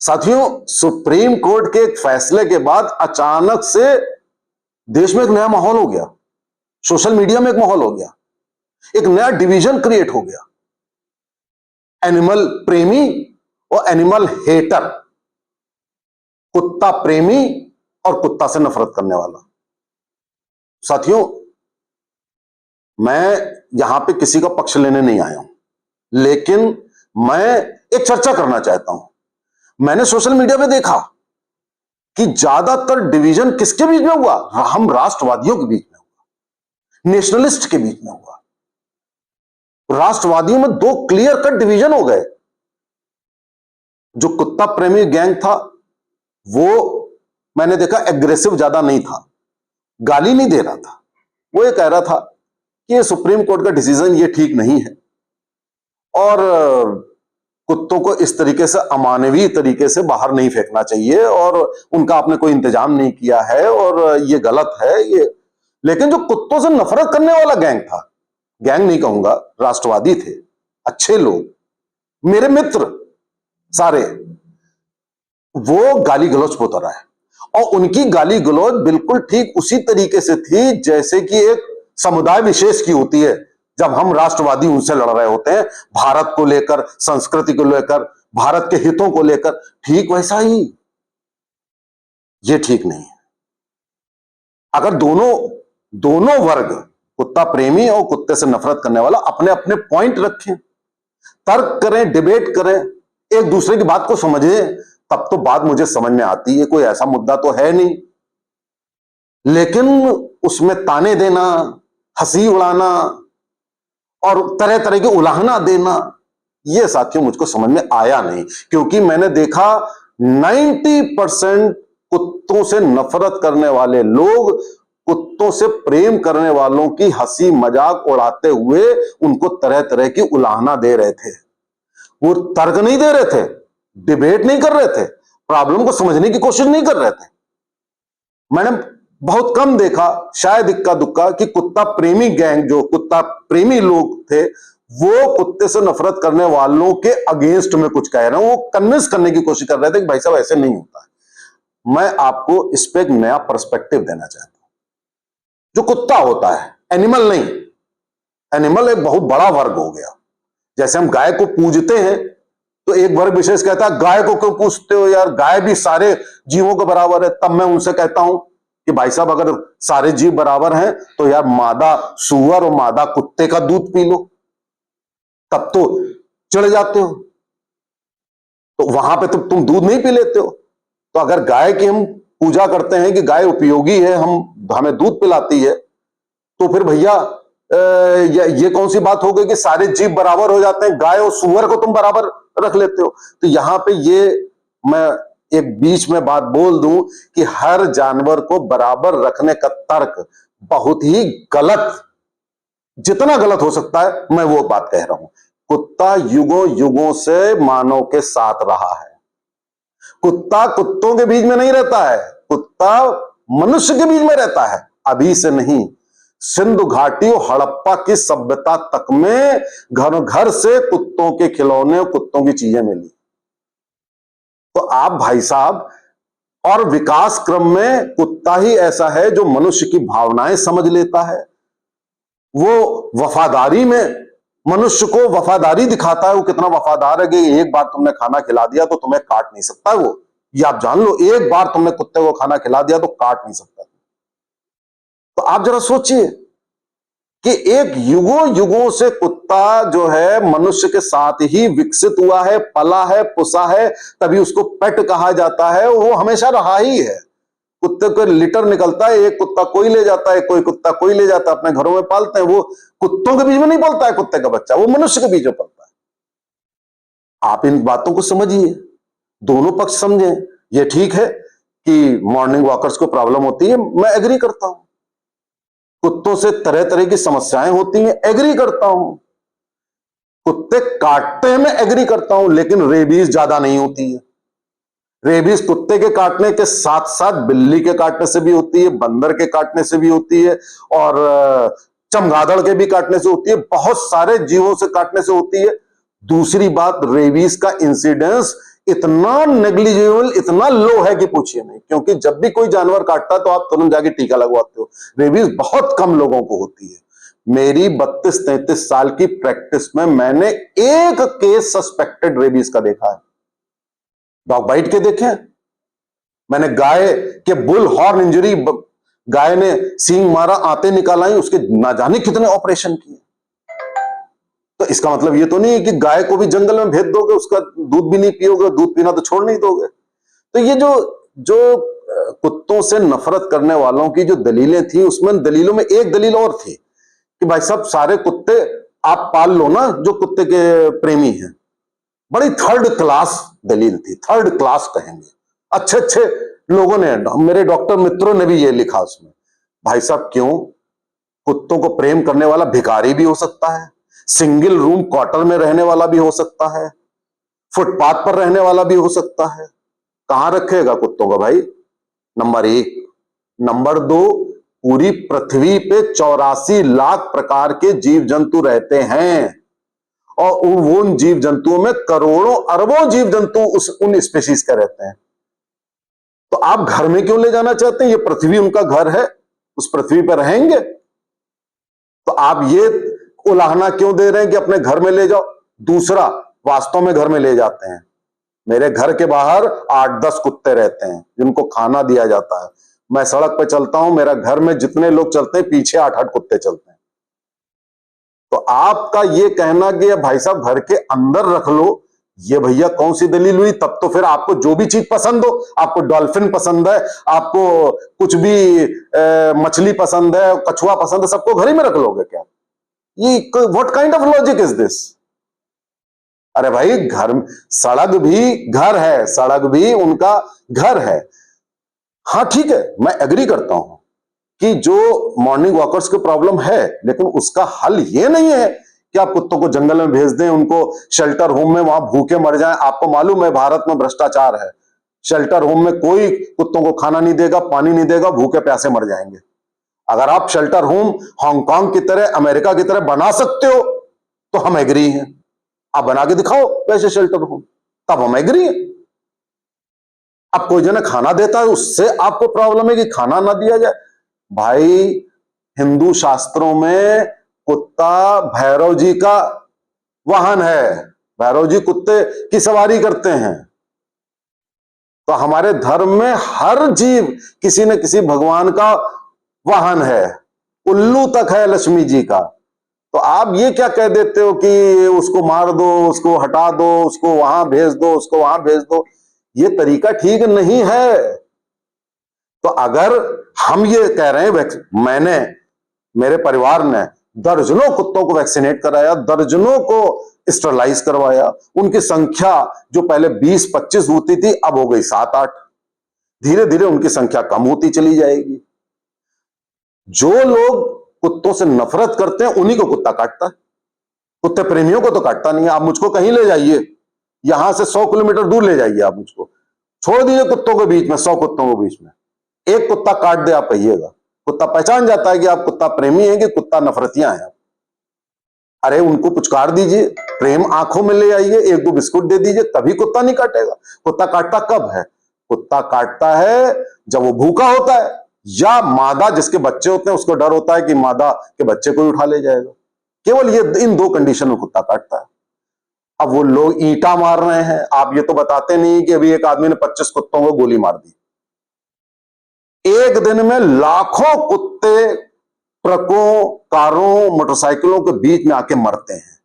साथियों, supreme court के एक फैसले के बाद अचानक से देश में एक नया माहौल हो गया। सोशल मीडिया में एक माहौल हो गया, एक नया डिवीजन क्रिएट हो गया। एनिमल प्रेमी और एनिमल हेटर, कुत्ता प्रेमी और कुत्ता से नफरत करने वाला। साथियों, मैं यहां पे किसी का पक्ष लेने नहीं आया हूं, लेकिन मैं एक चर्चा करना चाहता हूं। मैंने सोशल मीडिया पे देखा कि ज्यादातर डिवीजन किसके बीच में हुआ? हम राष्ट्रवादियों के बीच में हुआ, नेशनलिस्ट के बीच में हुआ। राष्ट्रवादियों में दो क्लियर कट डिवीजन हो गए। जो कुत्ता प्रेमी गैंग था वो मैंने देखा एग्रेसिव ज्यादा नहीं था, गाली नहीं दे रहा था। वो ये कह रहा था कि ये सुप्रीम कोर्ट का डिसीजन ये ठीक नहीं है और कुत्तों को इस तरीके से अमानवीय तरीके से बाहर नहीं फेंकना चाहिए और उनका आपने कोई इंतजाम नहीं किया है और ये गलत है ये। लेकिन जो कुत्तों से नफरत करने वाला गैंग था, गैंग नहीं कहूंगा, राष्ट्रवादी थे, अच्छे लोग, मेरे मित्र सारे, वो गाली गलौज पे उतर आए। और उनकी गाली गलौज बिल्कुल ठीक उसी तरीके से थी जैसे कि एक समुदाय विशेष की होती है जब हम राष्ट्रवादी उनसे लड़ रहे होते हैं, भारत को लेकर, संस्कृति को लेकर, भारत के हितों को लेकर। ठीक वैसा ही ये ठीक नहीं है। अगर दोनों वर्ग, कुत्ता प्रेमी और कुत्ते से नफरत करने वाला, अपने अपने पॉइंट रखें, तर्क करें, डिबेट करें, एक दूसरे की बात को समझें, तब तो बात मुझे समझ में आती है। कोई ऐसा मुद्दा तो है नहीं, लेकिन उसमें ताने देना, हंसी उड़ाना और तरह तरह की उलाहना देना, यह साथियों मुझको समझ में आया नहीं। क्योंकि मैंने देखा 90% कुत्तों से नफरत करने वाले लोग कुत्तों से प्रेम करने वालों की हंसी मजाक उड़ाते हुए उनको तरह तरह की उलाहना दे रहे थे। वो तर्क नहीं दे रहे थे, डिबेट नहीं कर रहे थे, प्रॉब्लम को समझने की कोशिश नहीं कर रहे थे। मैंने बहुत कम देखा, शायद इक्का दुक्का, कि कुत्ता प्रेमी गैंग, जो कुत्ता प्रेमी लोग थे, वो कुत्ते से नफरत करने वालों के अगेंस्ट में कुछ कह रहे हैं। वो कन्विंस करने की कोशिश कर रहे थे कि भाई साहब ऐसे नहीं होता है। मैं आपको इस पे एक नया पर्सपेक्टिव देना चाहता हूं। जो कुत्ता होता है, एनिमल नहीं, एनिमल एक बहुत बड़ा वर्ग हो गया। जैसे हम गाय को पूजते हैं तो एक वर्ग विशेष कहता है गाय को क्यों पूजते हो यार, गाय भी सारे जीवों के बराबर है। तब मैं उनसे कहता हूं कि भाई साहब अगर सारे जीव बराबर हैं तो यार मादा सूअर और मादा कुत्ते का दूध पी लो, तब तो चिढ़ जाते हो। तो वहां पे तो तुम दूध नहीं पी लेते हो। तो अगर गाय की हम पूजा करते हैं कि गाय उपयोगी है, हमें दूध पिलाती है, तो फिर भैया ये कौन सी बात हो गई कि सारे जीव बराबर हो जाते हैं, गाय और सूअर को तुम बराबर रख लेते हो। तो यहां पे ये मैं एक बीच में बात बोल दूं कि हर जानवर को बराबर रखने का तर्क बहुत ही गलत, जितना गलत हो सकता है मैं वो बात कह रहा हूं। कुत्ता युगों युगों से मानव के साथ रहा है। कुत्ता कुत्तों के बीच में नहीं रहता है, कुत्ता मनुष्य के बीच में रहता है। अभी से नहीं, सिंधु घाटी और हड़प्पा की सभ्यता तक में घर घर से कुत्तों के खिलौने और कुत्तों की चीजें मिली। तो आप भाई साहब, और विकास क्रम में कुत्ता ही ऐसा है जो मनुष्य की भावनाएं समझ लेता है। वो वफादारी में मनुष्य को वफादारी दिखाता है। वो कितना वफादार है कि एक बार तुमने खाना खिला दिया तो तुम्हें काट नहीं सकता है वो, ये आप जान लो। एक बार तुमने कुत्ते को खाना खिला दिया तो काट नहीं सकता। तो आप जरा सोचिए कि एक युगों युगों से कुत्ता जो है मनुष्य के साथ ही विकसित हुआ है, पला है, पुसा है, तभी उसको पेट कहा जाता है। वो हमेशा रहा ही है। कुत्ते को लिटर निकलता है, एक कुत्ता कोई ले जाता है, कोई कुत्ता कोई ले जाता है, अपने घरों में पालते हैं। वो कुत्तों के बीच में नहीं पलता है कुत्ते का बच्चा, वो मनुष्य के बीच में पलता है। आप इन बातों को समझिए, दोनों पक्ष समझें। ये ठीक है कि मॉर्निंग वॉकर्स को प्रॉब्लम होती है, मैं एग्री करता हूं। कुत्तों से तरह तरह की समस्याएं होती हैं, एग्री करता हूं। कुत्ते काटते हैं, मैं एग्री करता हूं, लेकिन रेबीज ज्यादा नहीं होती है। रेबीज कुत्ते के काटने के साथ साथ बिल्ली के काटने से भी होती है, बंदर के काटने से भी होती है, और चमगादड़ के भी काटने से होती है, बहुत सारे जीवों से काटने से होती है। दूसरी बात, रेबीज का इंसिडेंस इतना नेग्लिजिबल, इतना लो है कि पूछिए नहीं। क्योंकि जब भी कोई जानवर काटता है तो आप तुरंत जाके टीका लगवाते हो। रेबीज बहुत कम लोगों को होती है। मेरी 32-33 साल की प्रैक्टिस में मैंने एक केस सस्पेक्टेड रेबीज का देखा है। डॉग बाइट के देखे, मैंने गाय के बुल हॉर्न इंजरी, गाय ने सींग मारा, आते निकाल आई, उसके ना जाने कितने ऑपरेशन किए। तो इसका मतलब ये तो नहीं है कि गाय को भी जंगल में भेज दोगे, उसका दूध भी नहीं पियोगे, दूध पीना तो छोड़ नहीं दोगे। तो ये जो जो कुत्तों से नफरत करने वालों की जो दलीलें थी, उसमें दलीलों में एक दलील और थी कि भाई साहब सारे कुत्ते आप पाल लो ना जो कुत्ते के प्रेमी हैं। बड़ी थर्ड क्लास दलील थी, थर्ड क्लास कहेंगे। अच्छे अच्छे लोगों ने, मेरे डॉक्टर मित्रों ने भी ये लिखा उसमें, भाई साहब क्यों, कुत्तों को प्रेम करने वाला भिखारी भी हो सकता है, सिंगल रूम क्वार्टर में रहने वाला भी हो सकता है, फुटपाथ पर रहने वाला भी हो सकता है। कहां रखेगा कुत्तों को भाई? नंबर 1। नंबर 2, पूरी पृथ्वी पे 84 लाख प्रकार के जीव जंतु रहते हैं और उन जीव जंतुओं में करोड़ों अरबों जीव जंतु उन स्पेशीज के रहते हैं। तो आप घर में क्यों ले जाना चाहते हैं? ये पृथ्वी उनका घर है, उस पृथ्वी पर रहेंगे। तो आप ये उलाहना क्यों दे रहे हैं कि अपने घर में ले जाओ? दूसरा, वास्तव में घर में ले जाते हैं। मेरे घर के बाहर 8-10 कुत्ते रहते हैं जिनको खाना दिया जाता है। मैं सड़क पे चलता हूं, मेरा घर में जितने लोग चलते हैं पीछे 8-8 कुत्ते चलते हैं। तो आपका ये कहना कि भाई साहब घर के अंदर रख लो, ये भैया कौन सी दलील हुई? तब तो फिर आपको जो भी चीज पसंद हो, आपको डॉल्फिन पसंद है, आपको कुछ भी मछली पसंद है, कछुआ पसंद है, सबको घर ही में रख लोगे क्या? ये what kind of logic is this? अरे भाई घर, सड़क भी घर है, सड़क भी उनका घर है। हाँ ठीक है, मैं एग्री करता हूं कि जो मॉर्निंग वॉकर्स की प्रॉब्लम है, लेकिन उसका हल ये नहीं है कि आप कुत्तों को जंगल में भेज दें, उनको शेल्टर होम में वहां भूखे मर जाएं। आपको मालूम है भारत में भ्रष्टाचार है, शेल्टर होम में कोई कुत्तों को खाना नहीं देगा, पानी नहीं देगा, भूखे प्यासे मर जाएंगे। अगर आप शेल्टर होम हांगकांग की तरह, अमेरिका की तरह बना सकते हो तो हम एग्री हैं। आप बना के दिखाओ वैसे शेल्टर होम, तब हम एग्री हैं। अब कोई जना खाना देता है, उससे आपको प्रॉब्लम है कि खाना ना दिया जाए? भाई हिंदू शास्त्रों में कुत्ता भैरव जी का वाहन है, भैरव जी कुत्ते की सवारी करते हैं। तो हमारे धर्म में हर जीव किसी न किसी भगवान का वाहन है, उल्लू तक है लक्ष्मी जी का। तो आप ये क्या कह देते हो कि उसको मार दो, उसको हटा दो, उसको वहां भेज दो, उसको वहां भेज दो? ये तरीका ठीक नहीं है। तो अगर हम ये कह रहे हैं, मैंने, मेरे परिवार ने दर्जनों कुत्तों को वैक्सीनेट कराया, दर्जनों को स्टरलाइज करवाया, उनकी संख्या जो पहले 20-25 होती थी अब हो गई 7-8। धीरे धीरे उनकी संख्या कम होती चली जाएगी। जो लोग कुत्तों से नफरत करते हैं उन्हीं को कुत्ता काटता है, कुत्ते प्रेमियों को तो काटता नहीं है। आप मुझको कहीं ले जाइए, यहां से 100 किलोमीटर दूर ले जाइए, आप मुझको छोड़ दीजिए कुत्तों के बीच में, 100 कुत्तों के बीच में एक कुत्ता काट दे, आप कहिएगा, कुत्ता पहचान जाता है कि आप कुत्ता प्रेमी हैं कि कुत्ता नफरतियां हैं। अरे उनको पुचकार दीजिए, प्रेम आंखों में ले आइए, 1-2 बिस्कुट दे दीजिए, कभी कुत्ता नहीं काटेगा। कुत्ता काटता कब है? कुत्ता काटता है जब वो भूखा होता है, या मादा जिसके बच्चे होते हैं उसको डर होता है कि मादा के बच्चे को उठा ले जाएगा। केवल ये इन 2 कंडीशन में कुत्ता काटता है। अब वो लोग ईंटा मार रहे हैं, आप ये तो बताते नहीं कि अभी एक आदमी ने 25 कुत्तों को गोली मार दी। एक दिन में लाखों कुत्ते ट्रकों, कारों, मोटरसाइकिलों के बीच में आके मरते हैं।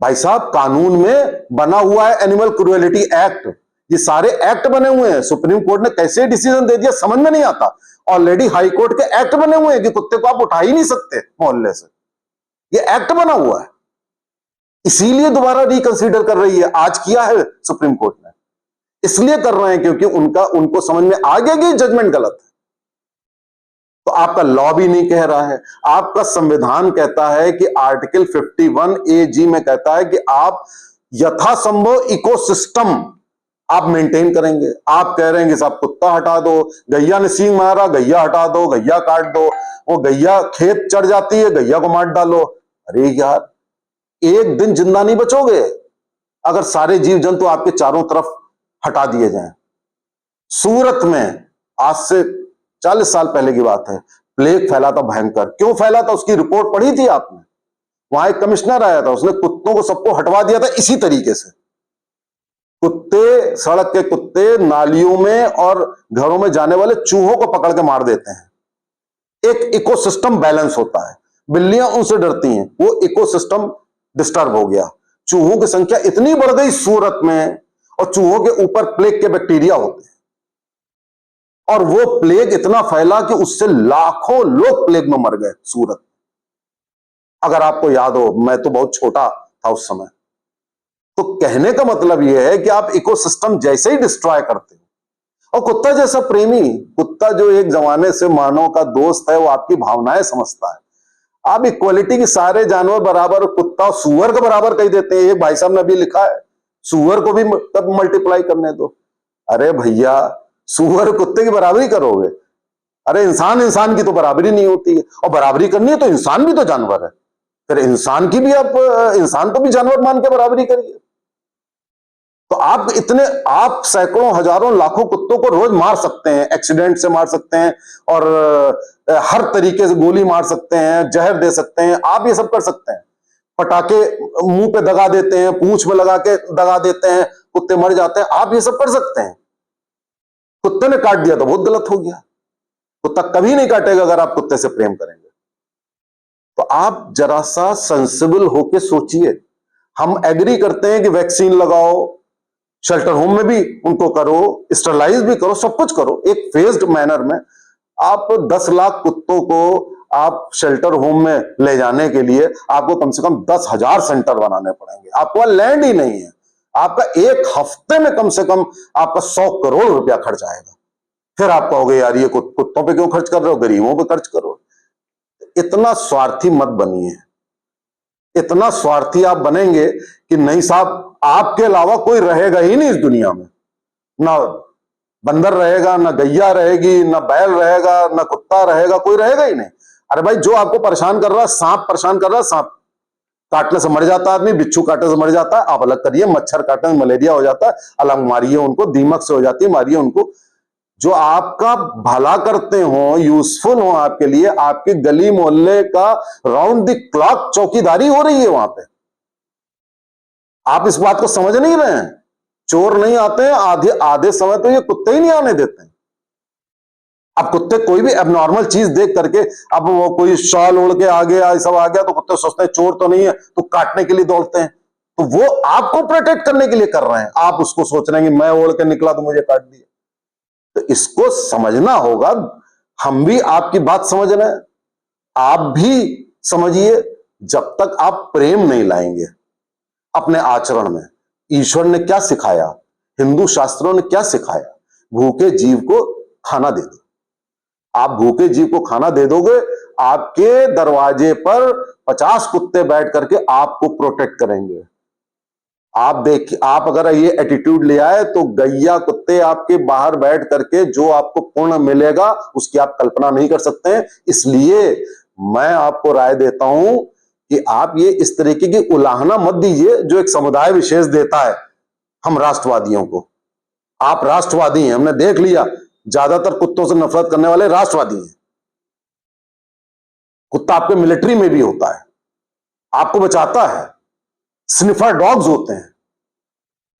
भाई साहब कानून में बना हुआ है एनिमल क्रूएलिटी एक्ट, ये सारे एक्ट बने हुए हैं। सुप्रीम कोर्ट ने कैसे डिसीजन दे दिया समझ में नहीं आता। ऑलरेडी हाई कोर्ट के एक्ट बने हुए हैं कि कुत्ते को आप उठा ही नहीं सकते मोहल्ले से, ये एक्ट बना हुआ है। इसीलिए दोबारा रिकंसीडर कर रही है, आज किया है सुप्रीम कोर्ट ने, इसलिए कर रहे हैं क्योंकि उनको समझ में आ गया कि जजमेंट गलत है। तो आपका लॉ भी नहीं कह रहा है, आपका संविधान कहता है कि आर्टिकल 51AG में कहता है कि आप यथासंभव इकोसिस्टम आप मेंटेन करेंगे। आप कह रहे हैं कि साहब कुत्ता हटा दो, गैया ने सींग मारा, गैया हटा दो, गैया काट दो, वो गैया खेत चढ़ जाती है, गैया को मार डालो। अरे यार एक दिन जिंदा नहीं बचोगे। अगर सारे जीव जंतु आपके चारों तरफ हटा दिए जाएं। सूरत में आज से 40 साल पहले की बात है, प्लेग फैला था भयंकर। क्यों फैला था उसकी रिपोर्ट पढ़ी थी आपने? वहां एक कमिश्नर आया था, उसने कुत्तों को सबको हटवा दिया था इसी तरीके से। कुत्ते, सड़क के कुत्ते नालियों में और घरों में जाने वाले चूहों को पकड़ के मार देते हैं। एक इकोसिस्टम बैलेंस होता है, बिल्लियां उनसे डरती हैं, वो इकोसिस्टम डिस्टर्ब हो गया। चूहों की संख्या इतनी बढ़ गई सूरत में, और चूहों के ऊपर प्लेग के बैक्टीरिया होते हैं, और वो प्लेग इतना फैला कि उससे लाखों लोग प्लेग में मर गए सूरत। अगर आपको याद हो, मैं तो बहुत छोटा था उस समय। तो कहने का मतलब यह है कि आप इकोसिस्टम जैसे ही डिस्ट्रॉय करते हो। और कुत्ता जैसा प्रेमी, कुत्ता जो एक जमाने से मानव का दोस्त है, वो आपकी भावनाएं समझता है। आप इक्वलिटी की सारे जानवर बराबर, कुत्ता सूअर के बराबर कह देते हैं। एक भाई साहब ने अभी लिखा है, सूअर को भी तब मल्टीप्लाई करने दो। अरे भैया, सूअर कुत्ते की बराबरी करोगे? अरे इंसान इंसान की तो बराबरी नहीं होती है, और बराबरी करनी है तो इंसान भी तो जानवर है, फिर इंसान की भी आप, इंसान को भी जानवर मान के बराबरी करिए। तो आप सैकड़ों, हजारों, लाखों कुत्तों को रोज मार सकते हैं, एक्सीडेंट से मार सकते हैं, और हर तरीके से गोली मार सकते हैं, जहर दे सकते हैं, आप ये सब कर सकते हैं। पटाखे मुंह पे दगा देते हैं, पूंछ में लगा के दगा देते हैं, कुत्ते मर जाते हैं, आप ये सब कर सकते हैं। कुत्ते ने काट दिया तो बहुत गलत हो गया। कुत्ता कभी नहीं काटेगा अगर आप कुत्ते से प्रेम करेंगे। तो आप जरा सा सेंसिबल होके सोचिए। हम एग्री करते हैं कि वैक्सीन लगाओ, शेल्टर होम में भी उनको करो, स्टरलाइज भी करो, सब कुछ करो एक फेज्ड मैनर में। आप 10 लाख कुत्तों को आप शेल्टर होम में ले जाने के लिए आपको कम से कम 10,000 सेंटर बनाने पड़ेंगे। आपको लैंड ही नहीं है। आपका एक हफ्ते में कम से कम आपका 100 करोड़ रुपया खर्च आएगा। फिर आप कहोगे यार ये कुत्तों पे क्यों खर्च कर रहे हो, गरीबों पे खर्च करो। इतना स्वार्थी मत बनिए। इतना स्वार्थी आप बनेंगे कि नहीं साहब, आपके अलावा कोई रहेगा ही नहीं इस दुनिया में। ना बंदर रहेगा, ना गैया रहेगी, ना बैल रहेगा, ना कुत्ता रहेगा, कोई रहेगा ही नहीं। अरे भाई, जो आपको परेशान कर रहा है, सांप परेशान कर रहा है, सांप काटने से मर जाता है आदमी, बिच्छू काटने से मर जाता है, आप अलग करिए। मच्छर काटने से मलेरिया हो जाता है, अलग मारिए उनको। दीमक से हो जाती है, मारिए उनको। जो आपका भला करते हो, यूजफुल हो आपके लिए, आपके गली मोहल्ले का राउंड द क्लॉक चौकीदारी हो रही है वहां पे। आप इस बात को समझ नहीं रहे हैं। चोर नहीं आते हैं, आधे समय तो ये कुत्ते ही नहीं आने देते हैं। अब कुत्ते कोई भी एबनॉर्मल चीज देख करके, अब वो कोई शॉल उड़ के आ गया, सब आ गया, तो कुत्ते सोचते हैं चोर तो नहीं है, तो काटने के लिए दौड़ते हैं। तो वो आपको प्रोटेक्ट करने के लिए कर रहे हैं, आप उसको सोच रहे हैं कि मैं ओढ़ के निकला तो मुझे काट दिया। तो इसको समझना होगा। हम भी आपकी बात समझ रहे हैं, आप भी समझिए। जब तक आप प्रेम नहीं लाएंगे अपने आचरण में, ईश्वर ने क्या सिखाया, हिंदू शास्त्रों ने क्या सिखाया, भूखे जीव को खाना दे दो। आप भूखे जीव को खाना दे दोगे, आपके दरवाजे पर 50 कुत्ते बैठ करके आपको प्रोटेक्ट करेंगे। आप देखिए, आप अगर ये एटीट्यूड ले आए तो गैया कुत्ते आपके बाहर बैठ करके जो आपको पुण्य मिलेगा उसकी आप कल्पना नहीं कर सकते हैं। इसलिए मैं आपको राय देता हूं कि आप ये इस तरीके की उलाहना मत दीजिए जो एक समुदाय विशेष देता है हम राष्ट्रवादियों को। आप राष्ट्रवादी हैं, हमने देख लिया, ज्यादातर कुत्तों से नफरत करने वाले राष्ट्रवादी हैं। कुत्ता आपके मिलिट्री में भी होता है, आपको बचाता है। स्निफर डॉग्स होते हैं।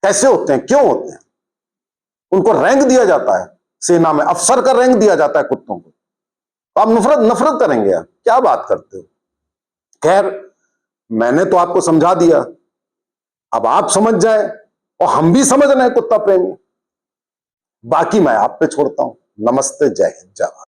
कैसे होते हैं, क्यों होते हैं? उनको रैंक दिया जाता है, सेना में अफसर का रैंक दिया जाता है कुत्तों को। तो आप नफरत करेंगे? आप क्या बात करते हो? खैर, मैंने तो आपको समझा दिया, अब आप समझ जाए, और हम भी समझ रहे हैं कुत्ता प्रेमी। बाकी मैं आप पे छोड़ता हूं। नमस्ते, जय हिंद, जय भारत।